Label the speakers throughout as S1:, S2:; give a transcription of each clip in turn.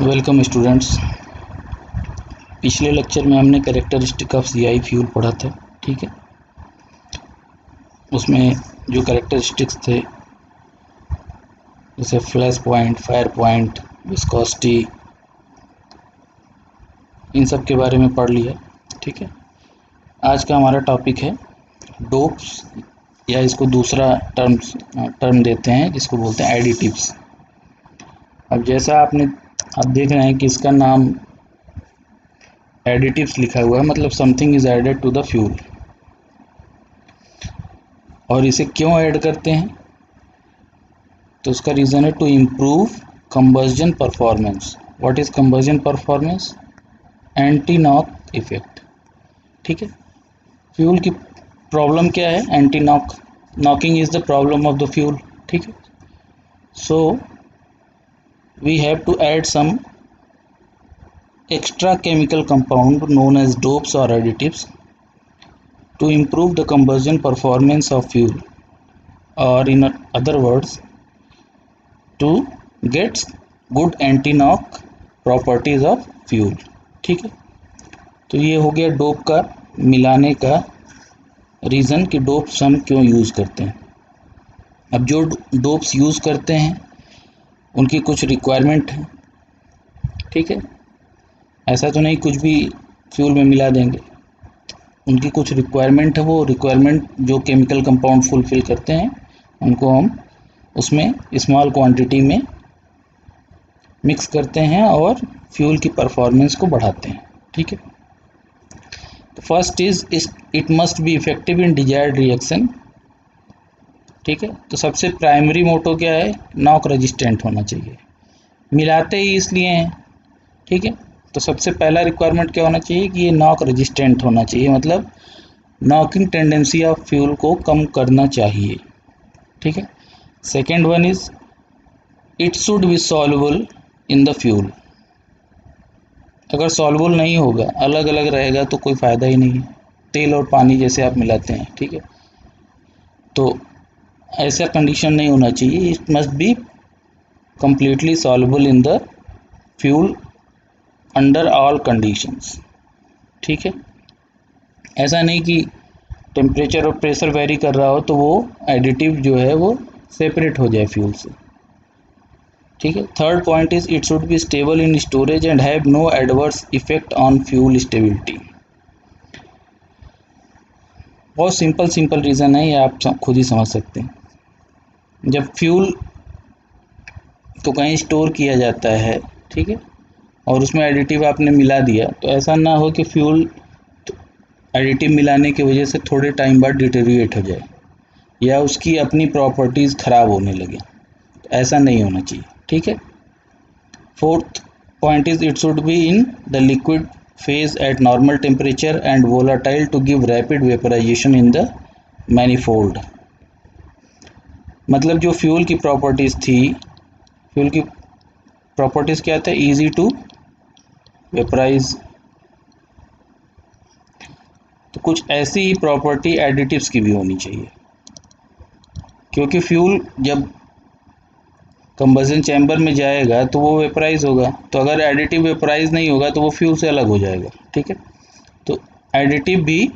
S1: Welcome students. पिछले lecture में हमने कैरेक्टरिस्टिक ऑफ सीआई फ्यूल पढ़ा था। ठीक है, उसमें जो कैरेक्टरिस्टिक्स थे जैसे flash point, fire point, viscosity, इन सब के बारे में पढ़ लिया। ठीक है, आज का हमारा टॉपिक है डोप्स, या इसको दूसरा टर्म देते हैं जिसको बोलते हैं एडिटिव्स। अब जैसा आप देख रहे हैं कि इसका नाम एडिटिव्स लिखा हुआ है, मतलब something is added to the fuel. और इसे क्यों ऐड करते हैं, तो उसका रीज़न है to improve combustion performance. What is combustion performance? Anti knock effect. ठीक है, फ्यूल की प्रॉब्लम क्या है? Anti knocking is the problem of the fuel. ठीक है, so we have to add some extra chemical compound known as dopes or additives to improve the combustion performance of fuel, or in other words to get good anti-knock properties of fuel। ठीक है, तो ये हो गया dope का मिलाने का reason कि डोप्स हम क्यों यूज़ करते हैं। अब जो डोप्स यूज़ करते हैं उनकी कुछ रिक्वायरमेंट है। ठीक है, ऐसा तो नहीं कुछ भी फ्यूल में मिला देंगे, उनकी कुछ रिक्वायरमेंट है। वो रिक्वायरमेंट जो केमिकल कंपाउंड फुलफिल करते हैं उनको हम उसमें स्मॉल क्वांटिटी में मिक्स करते हैं और फ्यूल की परफॉर्मेंस को बढ़ाते हैं। ठीक है, तो first is it must be effective in desired reaction. ठीक है, तो सबसे प्राइमरी मोटो क्या है? नॉक रेजिस्टेंट होना चाहिए। मिलाते ही इसलिए हैं। ठीक है, तो सबसे पहला रिक्वायरमेंट क्या होना चाहिए कि ये नॉक रेजिस्टेंट होना चाहिए, मतलब नॉकिंग टेंडेंसी ऑफ फ्यूल को कम करना चाहिए। ठीक है, second one is it should B soluble in the fuel. अगर सॉल्युबल नहीं होगा, अलग अलग रहेगा, तो कोई फ़ायदा ही नहीं है। तेल और पानी जैसे आप मिलाते हैं, ठीक है, तो ऐसा कंडीशन नहीं होना चाहिए। It must be completely soluble in the fuel under all conditions। ठीक है, ऐसा नहीं कि टेम्परेचर और प्रेशर वेरी कर रहा हो तो वो एडिटिव जो है वो सेपरेट हो जाए फ्यूल से। ठीक है, third point is it should be stable in storage and have no adverse effect on fuel stability. बहुत सिंपल रीज़न है ये, आप खुद ही समझ सकते हैं। जब फ्यूल तो कहीं स्टोर किया जाता है, ठीक है, और उसमें एडिटिव आपने मिला दिया, तो ऐसा ना हो कि फ्यूल एडिटिव मिलाने की वजह से थोड़े टाइम बाद डिटेरिएट हो जाए या उसकी अपनी प्रॉपर्टीज़ ख़राब होने लगे, तो ऐसा नहीं होना चाहिए। ठीक है, fourth point is it should be in the liquid phase at normal temperature and volatile to give rapid vaporization in the manifold. मतलब जो फ्यूल की प्रॉपर्टीज़ थी, फ्यूल की प्रॉपर्टीज़ क्या था? इजी टू वेपराइज, तो कुछ ऐसी ही प्रॉपर्टी एडिटिव्स की भी होनी चाहिए, क्योंकि फ्यूल जब कंबसन चैम्बर में जाएगा तो वो वेपराइज होगा, तो अगर एडिटिव वेपराइज नहीं होगा तो वो फ्यूल से अलग हो जाएगा। ठीक है, तो एडिटिव भी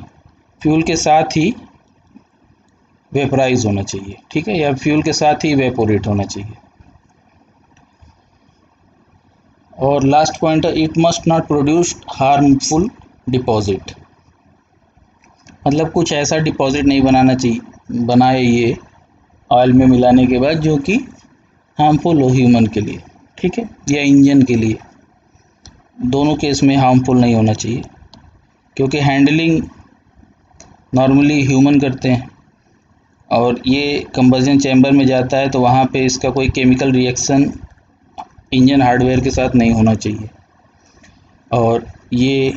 S1: फ्यूल के साथ ही वेपराइज होना चाहिए। ठीक है, या फ्यूल के साथ ही वेपोरेट होना चाहिए। और लास्ट पॉइंट है it must not produce harmful deposit. मतलब कुछ ऐसा डिपॉजिट नहीं बनाए ये ऑयल में मिलाने के बाद जो कि हार्मफुल हो ह्यूमन के लिए। ठीक है, या इंजन के लिए, दोनों केस में हार्मफुल नहीं होना चाहिए, क्योंकि हैंडलिंग नॉर्मली ह्यूमन करते हैं और ये कंबसन चैम्बर में जाता है, तो वहाँ पे इसका कोई केमिकल रिएक्शन इंजन हार्डवेयर के साथ नहीं होना चाहिए। और ये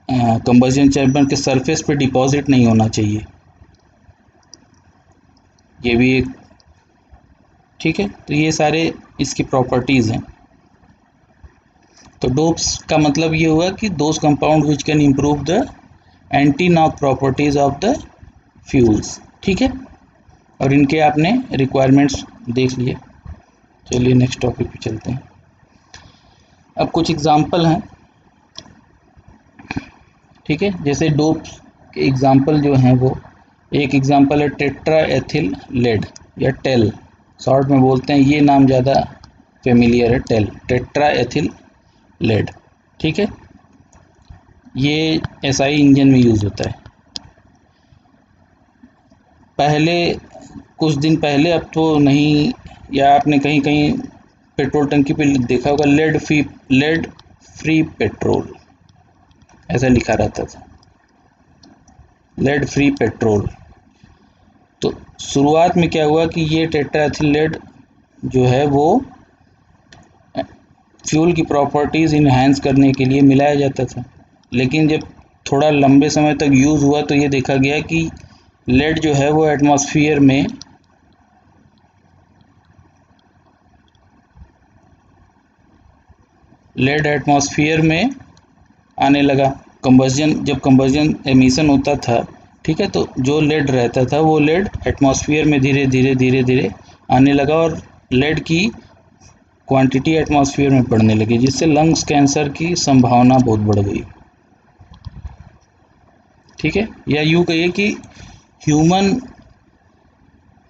S1: कंबसन चैम्बर के सरफेस पे डिपॉजिट नहीं होना चाहिए, ये भी एक। ठीक है, तो ये सारे इसकी प्रॉपर्टीज़ हैं। तो डोप्स का मतलब ये हुआ कि those compound which can improve the anti knock properties of the fuels. ठीक है, और इनके आपने रिक्वायरमेंट्स देख लिए। चलिए नेक्स्ट टॉपिक पे चलते हैं। अब कुछ एग्जाम्पल हैं, ठीक है। जैसे डोप के एग्जाम्पल जो हैं वो, एक एग्जाम्पल है टेट्रा एथिल लेड या टेल, शॉर्ट में बोलते हैं, ये नाम ज़्यादा फेमिलियर है, टेल, टेट्रा एथिल लेड, ठीक है। ये एसआई इंजन में यूज़ होता है। पहले कुछ दिन पहले, अब तो नहीं, या आपने कहीं कहीं पेट्रोल टंकी पे देखा होगा लेड फ्री पेट्रोल, ऐसा लिखा रहता था, लेड फ्री पेट्रोल। तो शुरुआत में क्या हुआ कि ये टेट्राएथिल लेड जो है वो फ्यूल की प्रॉपर्टीज़ इन्हांस करने के लिए मिलाया जाता था, लेकिन जब थोड़ा लंबे समय तक यूज़ हुआ तो ये देखा गया कि लेड जो है वो एटमॉस्फेयर में आने लगा। जब कंबस्जन एमिशन होता था, ठीक है, तो जो लेड रहता था वो लेड एटमॉस्फेयर में धीरे धीरे धीरे धीरे आने लगा और लेड की क्वांटिटी एटमॉस्फेयर में बढ़ने लगी, जिससे लंग्स कैंसर की संभावना बहुत बढ़ गई, ठीक है। या यूँ कहिए कि ह्यूमन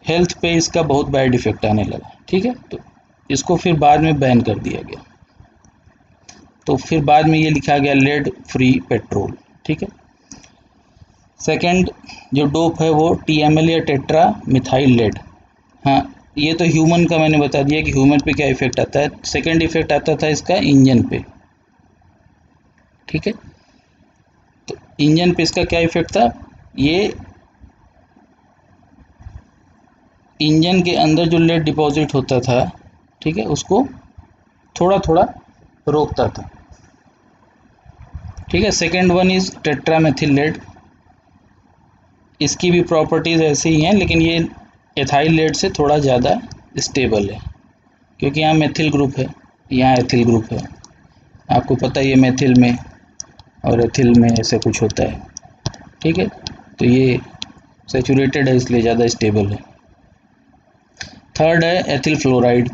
S1: हेल्थ पे इसका बहुत बैड इफेक्ट आने लगा, ठीक है। तो इसको फिर बाद में बैन कर दिया गया, तो फिर बाद में ये लिखा गया लेड फ्री पेट्रोल, ठीक है। सेकंड जो डोप है वो टीएमएल या टेट्रा मिथाइल लेड। हाँ, ये तो ह्यूमन का मैंने बता दिया कि ह्यूमन पे क्या इफेक्ट आता है। सेकंड इफेक्ट आता था इसका इंजन पे, ठीक है। तो इंजन पे इसका क्या इफेक्ट था, ये इंजन के अंदर जो लेड डिपॉजिट होता था, ठीक है, उसको थोड़ा थोड़ा रोकता था, ठीक है। Second one is tetramethyl lead, इसकी भी प्रॉपर्टीज़ ऐसे ही हैं, लेकिन ये एथाइल लेड से थोड़ा ज़्यादा स्टेबल है, क्योंकि यहाँ मेथिल ग्रुप है, यहाँ एथिल ग्रुप है। आपको पता ही है मेथिल में और एथिल में ऐसे कुछ होता है, ठीक है। तो ये सैचुरेटेड है, इसलिए ज़्यादा स्टेबल है। थर्ड है एथिल फ्लोराइड,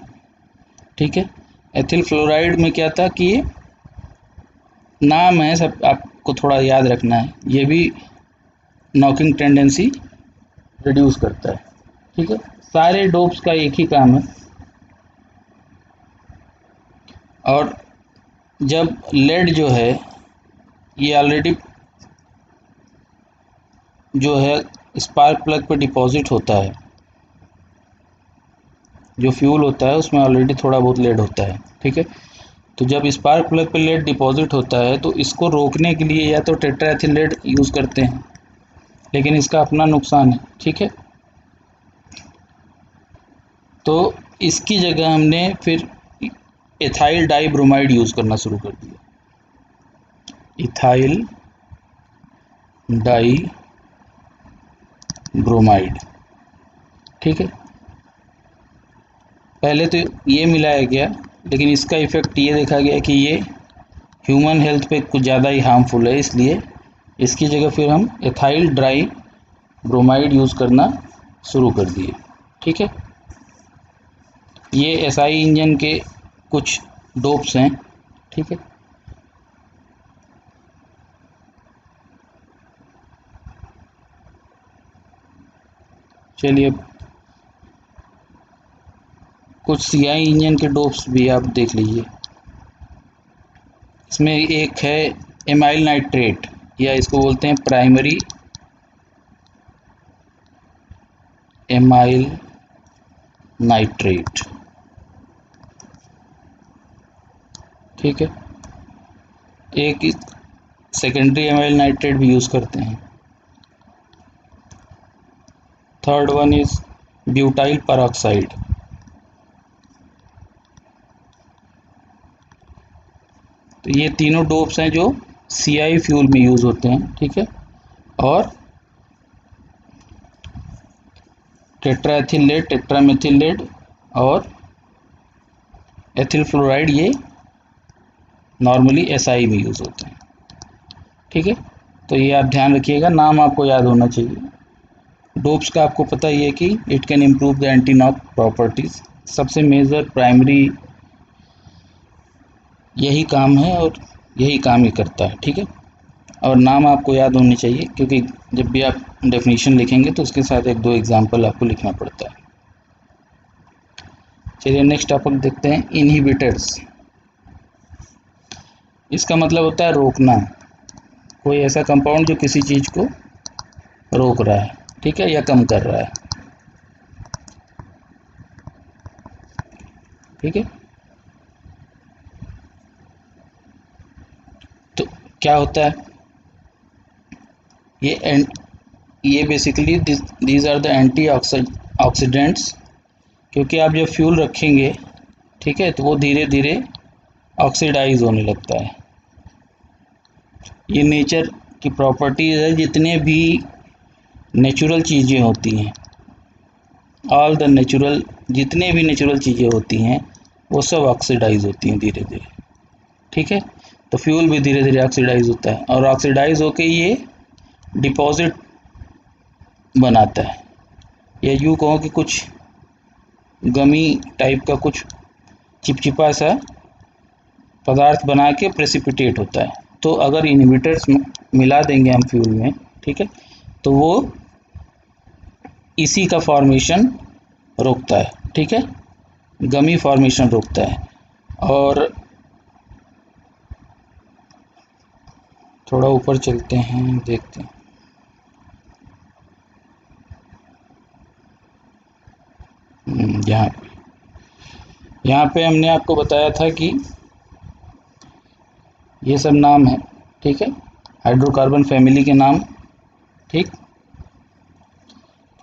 S1: ठीक है। एथिल फ्लोराइड में क्या था कि ये नाम है, सब आपको थोड़ा याद रखना है, ये भी नॉकिंग टेंडेंसी रिड्यूस करता है, ठीक है। सारे डोप्स का एक ही काम है। और जब लेड जो है ये ऑलरेडी जो है स्पार्क प्लग पे डिपॉजिट होता है, जो फ्यूल होता है उसमें ऑलरेडी थोड़ा बहुत लेड होता है, ठीक है। तो जब स्पार्क प्लग पे लेड डिपॉजिट होता है तो इसको रोकने के लिए या तो टेट्राएथिल लेड यूज़ करते हैं, लेकिन इसका अपना नुकसान है, ठीक है। तो इसकी जगह हमने फिर इथाइल डाई ब्रोमाइड यूज़ करना शुरू कर दिया, इथाइल डाई ब्रोमाइड, ठीक है। पहले तो ये मिलाया गया, लेकिन इसका इफ़ेक्ट ये देखा गया कि ये ह्यूमन हेल्थ पे कुछ ज़्यादा ही हार्मफुल है, इसलिए इसकी जगह फिर हम एथाइल डाई ब्रोमाइड यूज़ करना शुरू कर दिए, ठीक है। ये एसआई इंजन के कुछ डोप्स हैं, ठीक है। चलिए कुछ सीआई इंजन के डोप्स भी आप देख लीजिए। इसमें एक है एमाइल नाइट्रेट, या इसको बोलते हैं प्राइमरी एमाइल नाइट्रेट, ठीक है। एक सेकेंडरी एमाइल नाइट्रेट भी यूज़ करते हैं। Third one is butyl peroxide, तो ये तीनों डोप्स हैं जो सीआई फ्यूल में यूज़ होते हैं, ठीक है। और टेट्राएथिल लेड, टेट्रामेथिल लेड और एथिल फ्लोराइड, ये नॉर्मली एसआई में यूज़ होते हैं, ठीक है। तो ये आप ध्यान रखिएगा, नाम आपको याद होना चाहिए। डोप्स का आपको पता ही है कि it can improve the anti knock properties. सबसे मेजर प्राइमरी यही काम है और यही काम ही करता है, ठीक है। और नाम आपको याद होने चाहिए, क्योंकि जब भी आप डेफिनेशन लिखेंगे तो उसके साथ एक दो एग्जाम्पल आपको लिखना पड़ता है। चलिए नेक्स्ट टॉपिक देखते हैं, इनहिबिटर्स। इसका मतलब होता है रोकना, कोई ऐसा कंपाउंड जो किसी चीज़ को रोक रहा है, ठीक है, या कम कर रहा है, ठीक है। तो क्या होता है ये ये basically these are the antioxidants, क्योंकि आप जब फ्यूल रखेंगे, ठीक है, तो वो धीरे धीरे ऑक्सीडाइज होने लगता है। ये नेचर की प्रॉपर्टीज है, जितने भी नेचुरल चीज़ें होती हैं, ऑल द नेचुरल, जितने भी नेचुरल चीज़ें होती हैं वो सब ऑक्सीडाइज होती हैं धीरे धीरे, ठीक है। तो फ्यूल भी धीरे धीरे ऑक्सीडाइज होता है, और ऑक्सीडाइज होके ये डिपॉजिट बनाता है, या यूँ कहो कि कुछ गमी टाइप का कुछ चिपचिपा सा पदार्थ बना के प्रेसिपिटेट होता है। तो अगर इनहिबिटर्स मिला देंगे हम फ्यूल में, ठीक है, तो वो इसी का फॉर्मेशन रोकता है, ठीक है, गमी फॉर्मेशन रोकता है। और थोड़ा ऊपर चलते हैं, देखते हैं। यहाँ पे हमने आपको बताया था कि ये सब नाम है, ठीक है, हाइड्रोकार्बन फैमिली के नाम, ठीक।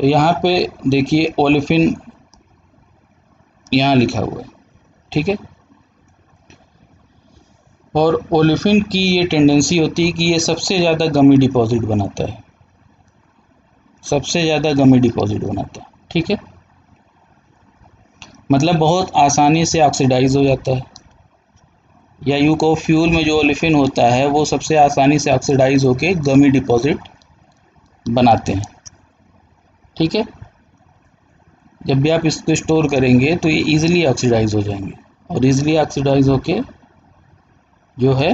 S1: तो यहाँ पे देखिए ओलेफिन यहाँ लिखा हुआ है, ठीक है। और ओलेफिन की ये टेंडेंसी होती है कि ये सबसे ज़्यादा गमी डिपॉजिट बनाता है, सबसे ज़्यादा गमी डिपॉजिट बनाता है, ठीक है। मतलब बहुत आसानी से ऑक्सीडाइज हो जाता है, या यूँ कहो फ्यूल में जो ओलेफिन होता है वो सबसे आसानी से ऑक्सीडाइज होके गमी डिपॉजिट बनाते हैं, ठीक है। जब भी आप इसको स्टोर करेंगे तो ये इजीली ऑक्सीडाइज हो जाएंगे, और इजीली ऑक्सीडाइज होके जो है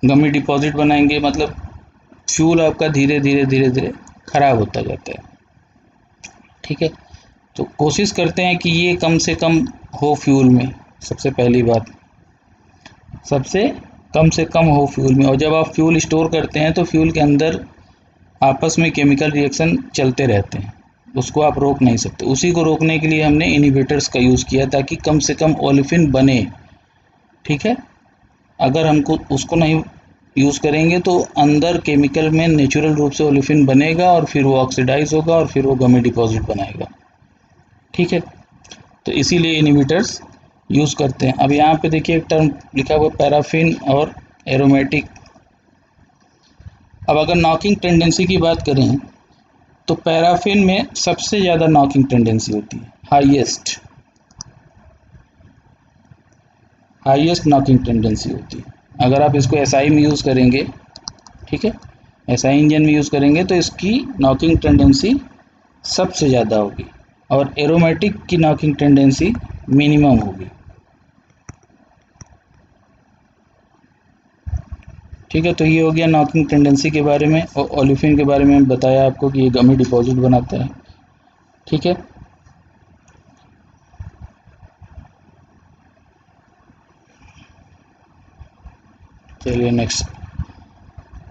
S1: गमी डिपॉजिट बनाएंगे, मतलब फ्यूल आपका धीरे धीरे धीरे धीरे खराब होता जाता है, ठीक है। तो कोशिश करते हैं कि ये कम से कम हो फ्यूल में, सबसे पहली बात, सबसे कम से कम हो फ्यूल में। और जब आप फ्यूल स्टोर करते हैं तो फ्यूल के अंदर आपस में केमिकल रिएक्शन चलते रहते हैं, उसको आप रोक नहीं सकते। उसी को रोकने के लिए हमने इनहिबिटर्स का यूज़ किया ताकि कम से कम ओलेफिन बने, ठीक है। अगर हमको उसको नहीं यूज़ करेंगे तो अंदर केमिकल में नेचुरल रूप से ओलेफिन बनेगा और फिर वो ऑक्सीडाइज होगा और फिर वो गमी डिपॉजिट बनाएगा, ठीक है। तो इसीलिए इनहिबिटर्स यूज़ करते हैं। अब यहाँ पे देखिए एक टर्म लिखा हुआ पैराफिन और एरोमेटिक। अब अगर नॉकिंग टेंडेंसी की बात करें तो पैराफिन में सबसे ज़्यादा नॉकिंग टेंडेंसी होती है, हाईएस्ट नॉकिंग टेंडेंसी होती है। अगर आप इसको एसआई में यूज़ करेंगे, ठीक है, एसआई इंजन में यूज़ करेंगे तो इसकी नॉकिंग टेंडेंसी सबसे ज़्यादा होगी, और एरोमेटिक की नॉकिंग टेंडेंसी मिनिमम होगी, ठीक है। तो ये हो गया नॉकिंग टेंडेंसी के बारे में, और ओलेफिन के बारे में बताया आपको कि ये गमी डिपॉजिट बनाता है, ठीक है। चलिए नेक्स्ट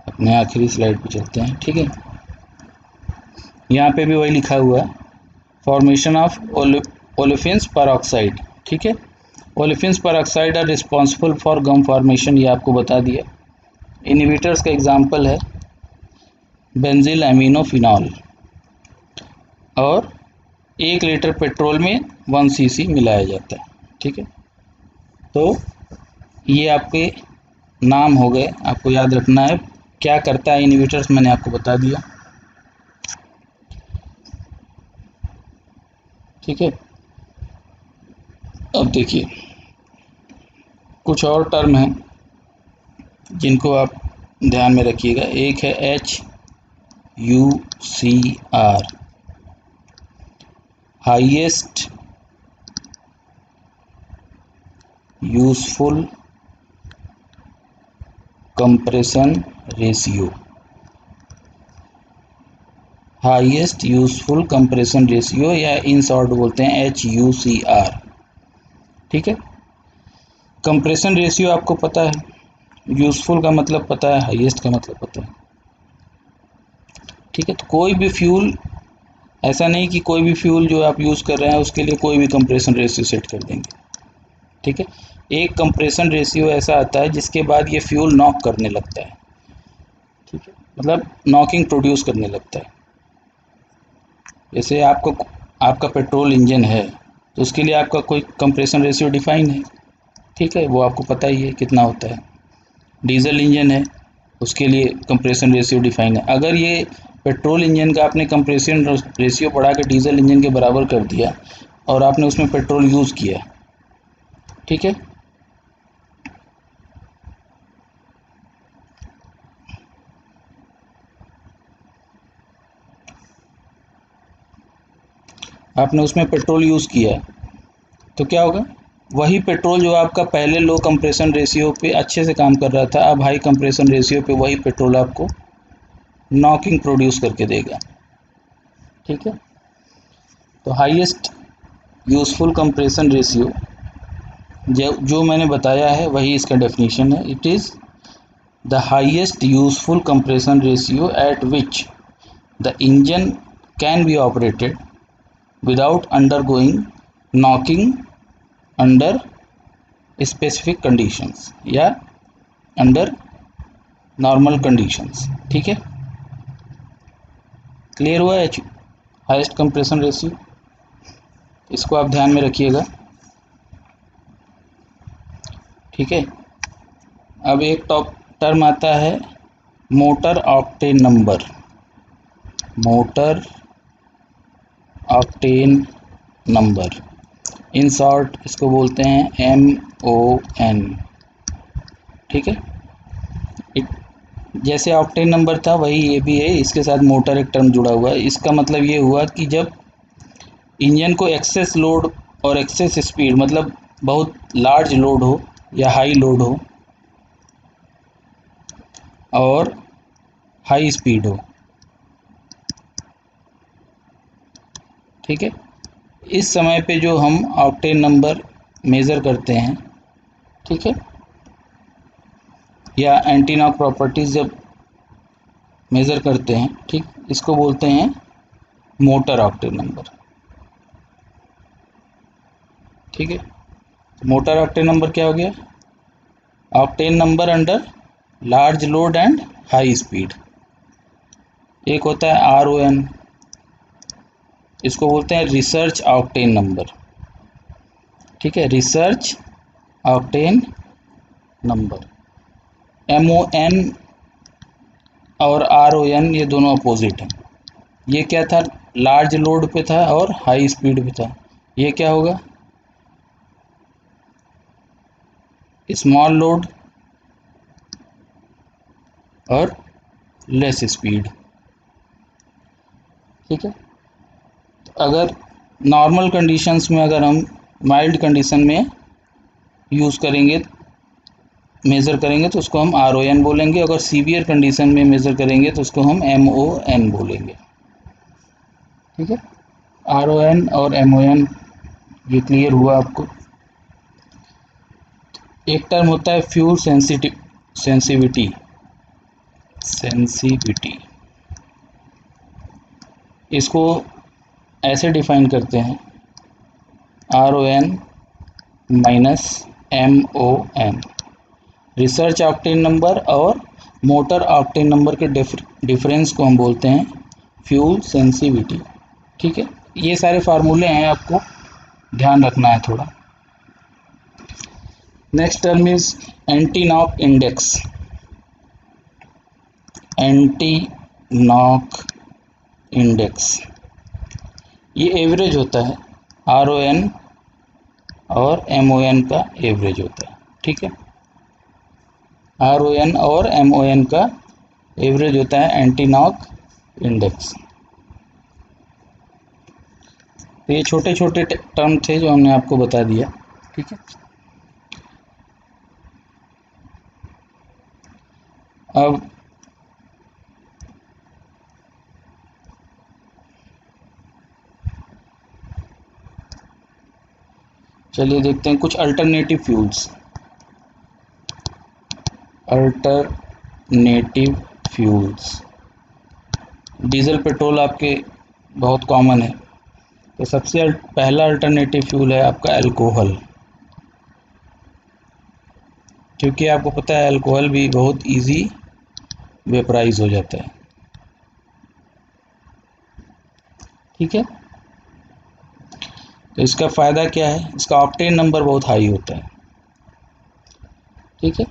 S1: अपने आखिरी स्लाइड पे चलते हैं, ठीक है। यहाँ पे भी वही लिखा हुआ है, formation of olefins peroxide, ठीक है। Olefins peroxide are responsible for gum formation, ये आपको बता दिया। इनहिबिटर्स का एग्जांपल है बेंजिल एमिनोफिनॉल, और 1 लीटर पेट्रोल में 1 cc मिलाया जाता है, ठीक है। तो ये आपके नाम हो गए, आपको याद रखना है क्या करता है इनहिबिटर्स, मैंने आपको बता दिया, ठीक है। अब देखिए कुछ और टर्म हैं जिनको आप ध्यान में रखिएगा। एक है HUCR, highest useful compression ratio, highest useful compression ratio, या इन शॉर्ट बोलते हैं HUCR। ठीक है, कंप्रेशन रेशियो आपको पता है, यूजफुल का मतलब पता है, हाईएस्ट का मतलब पता है। ठीक है, तो कोई भी फ्यूल, ऐसा नहीं कि कोई भी फ्यूल जो आप यूज़ कर रहे हैं उसके लिए कोई भी कंप्रेशन रेशियो सेट कर देंगे। ठीक है, एक कंप्रेशन रेशियो ऐसा आता है जिसके बाद ये फ्यूल नॉक करने लगता है। ठीक है, मतलब नॉकिंग प्रोड्यूस करने लगता है। जैसे आपका पेट्रोल इंजन है तो उसके लिए आपका कोई कंप्रेशन रेशियो डिफाइन है। ठीक है, वो आपको पता ही है कितना होता है। डीजल इंजन है, उसके लिए कंप्रेशन रेशियो डिफाइन है। अगर ये पेट्रोल इंजन का आपने कंप्रेशन रेशियो बढ़ा के डीजल इंजन के बराबर कर दिया और आपने उसमें पेट्रोल यूज़ किया, ठीक है, आपने उसमें पेट्रोल यूज़ किया तो क्या होगा, वही पेट्रोल जो आपका पहले लो कंप्रेशन रेशियो पे अच्छे से काम कर रहा था, अब हाई कंप्रेशन रेशियो पे वही पेट्रोल आपको नॉकिंग प्रोड्यूस करके देगा। ठीक है, तो हाईएस्ट यूजफुल कंप्रेशन रेशियो जो मैंने बताया है वही इसका डेफिनेशन है। It is the highest useful compression ratio at which the engine can be operated without undergoing knocking under specific conditions या अंडर नॉर्मल कंडीशंस। ठीक है, क्लियर हुआ है हाईएस्ट कंप्रेशन रेशियो, इसको आप ध्यान में रखिएगा। ठीक है, अब एक टर्म आता है motor octane number. Motor octane number, in short इसको बोलते हैं MON। ठीक है, जैसे ऑक्टेन नंबर था वही ये भी है, इसके साथ मोटर एक टर्म जुड़ा हुआ है। इसका मतलब ये हुआ कि जब इंजन को एक्सेस लोड और एक्सेस स्पीड, मतलब बहुत लार्ज लोड हो या हाई लोड हो और हाई स्पीड हो, ठीक है, इस समय पे जो हम ऑक्टेन नंबर मेज़र करते हैं, ठीक है, या एंटी नॉक प्रॉपर्टीज़ जब मेज़र करते हैं, ठीक, इसको बोलते हैं मोटर ऑक्टेन नंबर। ठीक है, मोटर ऑक्टेन नंबर क्या हो गया, octane number under large load and high speed. एक होता है RON, इसको बोलते हैं रिसर्च ऑक्टेन नंबर। ठीक है, रिसर्च ऑक्टेन नंबर। MON और RON ये दोनों अपोजिट हैं। ये क्या था, लार्ज लोड पे था और हाई स्पीड पे था। ये क्या होगा, स्मॉल लोड और लेस स्पीड। ठीक है, तो अगर नॉर्मल कंडीशंस में, अगर हम माइल्ड कंडीशन में यूज़ करेंगे, मेज़र करेंगे तो उसको हम RON बोलेंगे। अगर सीवियर कंडीशन में मेज़र करेंगे तो उसको हम MON बोलेंगे। ठीक है, RON और MON ये क्लियर हुआ आपको। एक टर्म होता है फ्यूल सेंसिटिविटी। इसको ऐसे डिफाइन करते हैं RON minus MON, research octane number और मोटर ऑक्टेन नंबर के डिफरेंस को हम बोलते हैं फ्यूल सेंसिटिविटी। ठीक है, ये सारे फार्मूले हैं, आपको ध्यान रखना है थोड़ा। Next term is anti knock index. Anti knock index ये एवरेज होता है, RON और MON का एवरेज होता है। ठीक है, RON और MON का एवरेज होता है एंटी नॉक इंडेक्स। तो ये छोटे छोटे टर्म थे जो हमने आपको बता दिया। ठीक है, अब चलिए देखते हैं कुछ alternative fuels. Alternative fuels, diesel petrol आपके बहुत कॉमन है, तो सबसे पहला अल्टरनेटिव फ्यूल है आपका अल्कोहल। क्योंकि आपको पता है अल्कोहल भी बहुत इजी वेपराइज हो जाता है। ठीक है, तो इसका फ़ायदा क्या है, इसका ऑक्टेन नंबर बहुत हाई होता है। ठीक है,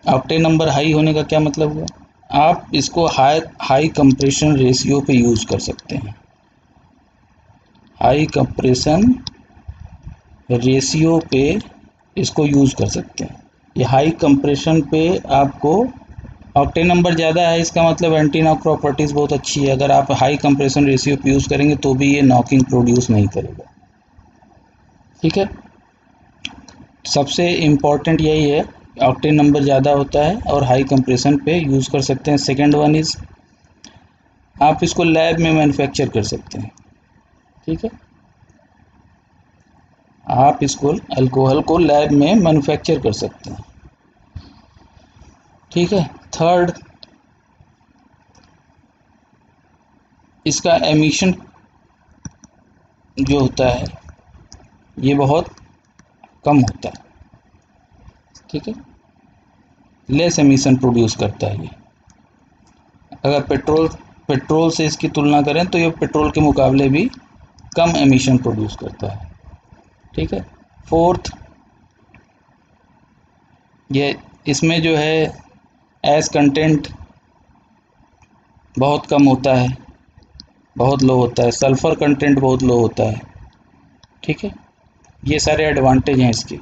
S1: ऑक्टेन नंबर हाई होने का क्या मतलब हुआ, आप इसको हाई कंप्रेशन रेशियो पे यूज़ कर सकते हैं। हाई कंप्रेशन रेशियो पे इसको यूज़ कर सकते हैं। ये हाई कंप्रेशन पे आपको ऑक्टेन नंबर ज़्यादा है, इसका मतलब एंटी नॉक प्रॉपर्टीज़ बहुत अच्छी है। अगर आप हाई कंप्रेशन रेशियो पे यूज़ करेंगे तो भी ये नॉकिंग प्रोड्यूस नहीं करेगा। ठीक है, सबसे इम्पॉर्टेंट यही है, ऑक्टेन नंबर ज़्यादा होता है और हाई कंप्रेशन पे यूज़ कर सकते हैं। सेकेंड वन इज़ आप इसको लैब में मैन्युफैक्चर कर सकते हैं। ठीक है, आप इसको अल्कोहल को लैब में मैन्युफैक्चर कर सकते हैं। ठीक है, थर्ड, इसका एमिशन जो होता है ये बहुत कम होता है। ठीक है, लेस एमिशन प्रोड्यूस करता है ये। अगर पेट्रोल से इसकी तुलना करें तो ये पेट्रोल के मुकाबले भी कम एमिशन प्रोड्यूस करता है। ठीक है, फोर्थ, ये इसमें जो है एस कंटेंट बहुत कम होता है, बहुत लो होता है, सल्फ़र कंटेंट बहुत लो होता है। ठीक है, ये सारे एडवांटेज हैं इसके।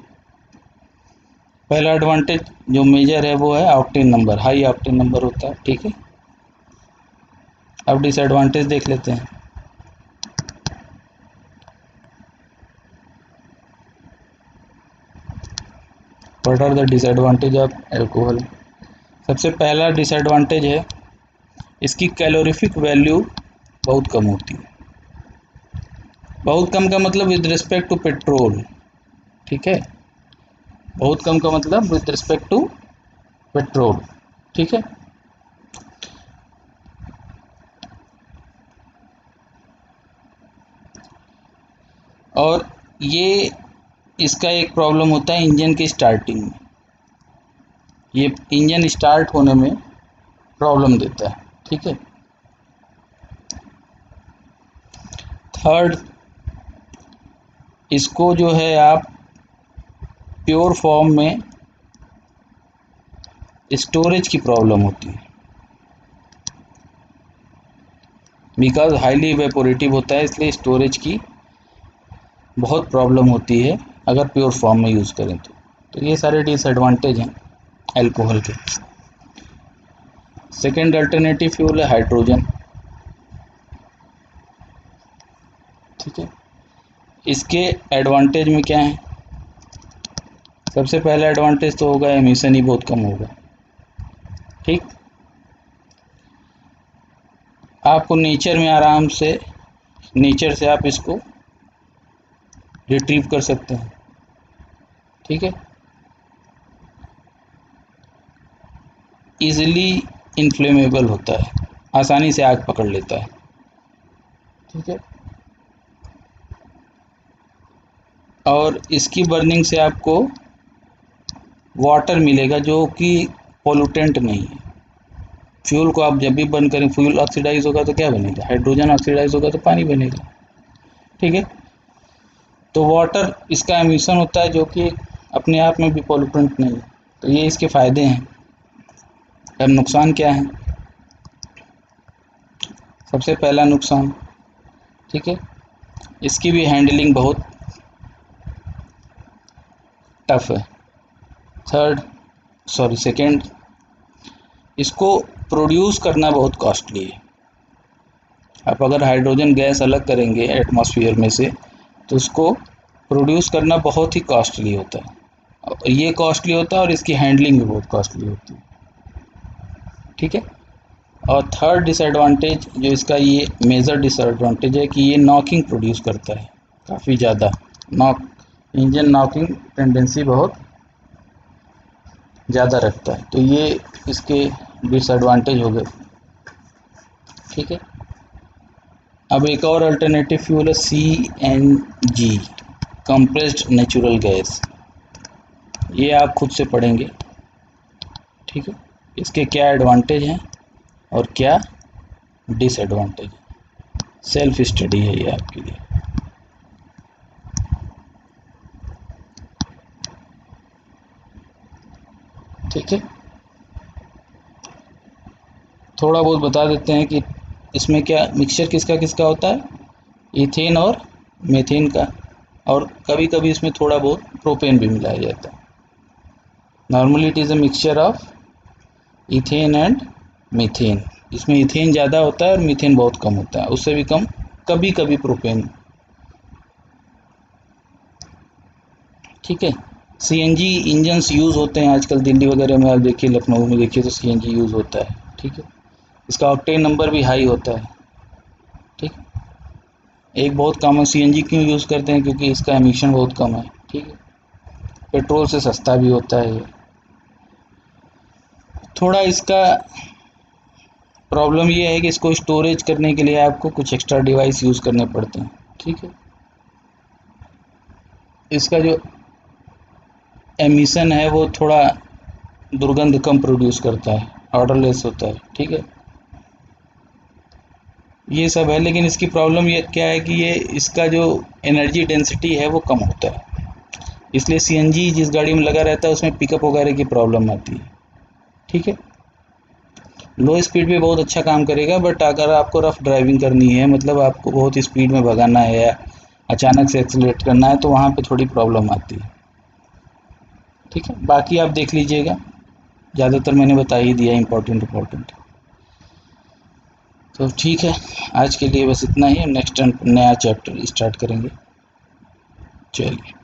S1: पहला एडवांटेज जो मेजर है वो है octane number, high octane number होता है। ठीक है, अब डिसएडवांटेज देख लेते हैं। What are the disadvantage of alcohol. सबसे पहला डिसएडवांटेज है इसकी कैलोरीफिक वैल्यू बहुत कम होती है। बहुत कम का मतलब विद रिस्पेक्ट टू पेट्रोल। ठीक है, बहुत कम का मतलब विद रिस्पेक्ट टू पेट्रोल। ठीक है, और ये इसका एक प्रॉब्लम होता है इंजन की स्टार्टिंग में, ये इंजन स्टार्ट होने में प्रॉब्लम देता है। ठीक है, थर्ड, इसको जो है आप प्योर फॉर्म में स्टोरेज की प्रॉब्लम होती है, बिकॉज हाईली इवेपोरेटिव होता है, इसलिए स्टोरेज की बहुत प्रॉब्लम होती है अगर प्योर फॉर्म में यूज़ करें तो ये सारे डिसएडवांटेज हैं अल्कोहल के। सेकेंड अल्टरनेटिव फ्यूल है हाइड्रोजन। ठीक है, इसके एडवांटेज में क्या है, सबसे पहला एडवांटेज तो होगा एमिशन ही बहुत कम होगा। ठीक, आपको नेचर में आराम से, नेचर से आप इसको रिट्रीव कर सकते हैं। ठीक है, ईजिली इन्फ्लेमेबल होता है, आसानी से आग पकड़ लेता है। ठीक है, और इसकी बर्निंग से आपको वाटर मिलेगा जो कि पोल्यूटेंट नहीं है। फ्यूल को आप जब भी बर्न करें, फ्यूल ऑक्सीडाइज होगा तो क्या बनेगा, हाइड्रोजन ऑक्सीडाइज होगा तो पानी बनेगा। ठीक है, तो वाटर इसका एमिशन होता है जो कि अपने आप में भी पोल्यूटेंट नहीं है। तो ये इसके फ़ायदे हैं। अब नुकसान क्या है, सबसे पहला नुकसान, ठीक है, इसकी भी हैंडलिंग बहुत टफ है। सेकेंड, इसको प्रोड्यूस करना बहुत कॉस्टली है। आप अगर हाइड्रोजन गैस अलग करेंगे एटमॉस्फेयर में से तो उसको प्रोड्यूस करना बहुत ही कॉस्टली होता है, ये कॉस्टली होता है और इसकी हैंडलिंग भी बहुत कॉस्टली होती है। ठीक है। और थर्ड डिसएडवांटेज जो इसका ये मेजर डिसएडवांटेज है कि ये नॉकिंग प्रोड्यूस करता है काफ़ी ज़्यादा। नॉक इंजन नॉकिंग टेंडेंसी बहुत ज़्यादा रखता है, तो ये इसके डिसएडवांटेज हो गए। ठीक है। अब एक और अल्टरनेटिव फ्यूल है CNG, कंप्रेस्ड नेचुरल गैस। ये आप खुद से पढ़ेंगे। ठीक है। इसके क्या एडवांटेज हैं और क्या डिसएडवांटेज, सेल्फ स्टडी है ये आपके लिए। ठीक है। थोड़ा बहुत बता देते हैं कि इसमें क्या मिक्सचर किसका किसका होता है, इथेन और मीथेन का, और कभी कभी इसमें थोड़ा बहुत प्रोपेन भी मिलाया जाता है। Normally it is a mixture of ethane and methane. इसमें इथेन ज़्यादा होता है और मीथेन बहुत कम होता है, उससे भी कम कभी कभी प्रोपेन। ठीक है। CNG इंजन्स यूज़ होते हैं आजकल दिल्ली वगैरह में, आप देखिए लखनऊ में देखिए तो CNG यूज़ होता है। ठीक है। इसका ऑक्टेन नंबर भी हाई होता है। ठीक। एक बहुत कॉमन CNG क्यों यूज़ करते हैं, क्योंकि इसका एमिशन बहुत कम है। ठीक है। पेट्रोल से सस्ता भी होता है ये। थोड़ा इसका प्रॉब्लम ये है कि इसको स्टोरेज करने के लिए आपको कुछ एक्स्ट्रा डिवाइस यूज़ करने पड़ते हैं। ठीक है। इसका जो एमिशन है वो थोड़ा दुर्गंध कम प्रोड्यूस करता है, ऑर्डरलेस होता है। ठीक है। ये सब है, लेकिन इसकी प्रॉब्लम ये क्या है कि ये इसका जो एनर्जी डेंसिटी है वो कम होता है, इसलिए CNG जिस गाड़ी में लगा रहता है उसमें पिकअप वगैरह की प्रॉब्लम आती है। ठीक है। लो स्पीड पे बहुत अच्छा काम करेगा, बट अगर आपको रफ ड्राइविंग करनी है, मतलब आपको बहुत स्पीड में भगाना है या अचानक से एक्सीलरेट करना है, तो वहाँ पे थोड़ी प्रॉब्लम आती है। ठीक है। बाकी आप देख लीजिएगा, ज़्यादातर मैंने बता ही दिया इम्पोर्टेंट। तो ठीक है, आज के लिए बस इतना ही। नेक्स्ट नया चैप्टर स्टार्ट करेंगे। चलिए।